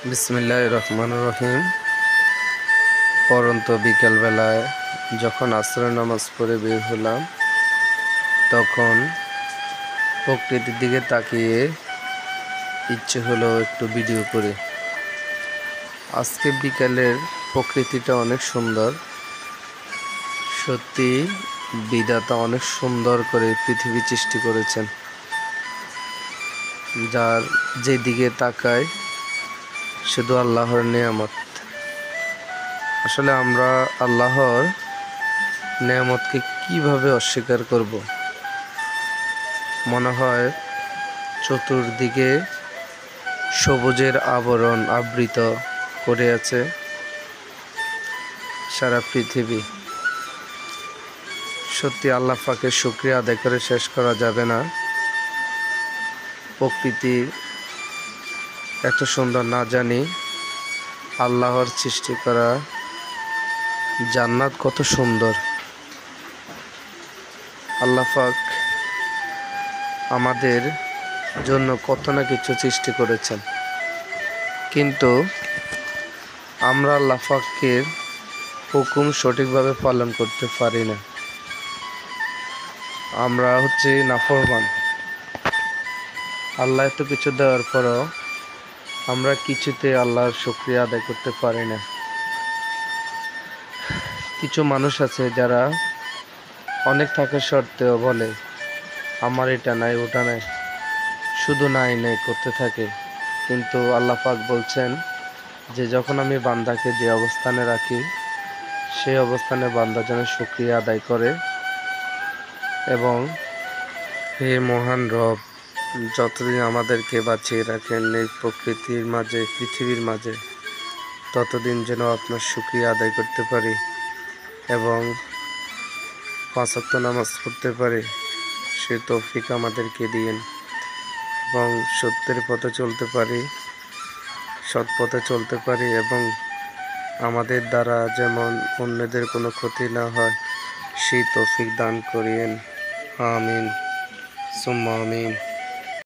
বিসমিল্লাহির রহমানির রহিম। পরন্ত বিকেলবেলায় যখন আসরের নামাজ পড়ে বের হলাম, তখন প্রকৃতির দিকে তাকিয়ে ইচ্ছে হলো একটু ভিডিও করে। আজকে বিকেলের প্রকৃতিটা অনেক সুন্দর। সত্যি বিধাতা অনেক সুন্দর করে পৃথিবী সৃষ্টি করেছেন, যার যেদিকে তাকায় শুধু আল্লাহর নেয়ামত। আসলে আমরা আল্লাহর নেয়ামতকে কিভাবে অস্বীকার করব? মনে হয় চতুর্দিকে সবুজের আবরণ আবৃত করে আছে সারা পৃথিবী। সত্যি আল্লাহ পাকের শুকরিয়া আদায় করে শেষ করা যাবে না। প্রকৃতি এত সুন্দর না জানি আল্লাহর সৃষ্টি করা জান্নাত কত সুন্দর। আল্লাহ পাক আমাদের জন্য কত না কিছু সৃষ্টি করেছেন, কিন্তু আমরা আল্লাহ পাকের হুকুম সঠিকভাবে পালন করতে পারি না। আমরা নাফরমান। আল্লাহ এত কিছু দেওয়ার পরও আমরা কিছুতে আল্লাহর শুকরিয়া আদায় করতে পারি না। কিছু মানুষ আছে যারা অনেক থাকা সত্ত্বেও বলে আমার এটা নাই ওটা নাই, শুধু নাই নাই করতে থাকে। কিন্তু আল্লাহ পাক বলছেন যে যখন আমি বান্দাকে যে অবস্থানে রাখি, সেই অবস্থানে বান্দা যেন শুকরিয়া আদায় করে। এবং হে মহান রব, যতদিন আমাদেরকে বাঁচিয়ে রাখেন এই প্রকৃতির মাঝে, পৃথিবীর মাঝে, ততদিন যেন আপনার শুকরিয়া আদায় করতে পারি এবং 5 ওয়াক্ত নামাজ পড়তে পারি, সে তৌফিক আমাদেরকে দিয়েন এবং সত্যের পথে চলতে পারি, সৎ পথে চলতে পারি এবং আমাদের দ্বারা যেমন অন্যদের কোনো ক্ষতি না হয় সেই তৌফিক দান করিয়েন। আমিন সুম্মা আমিন।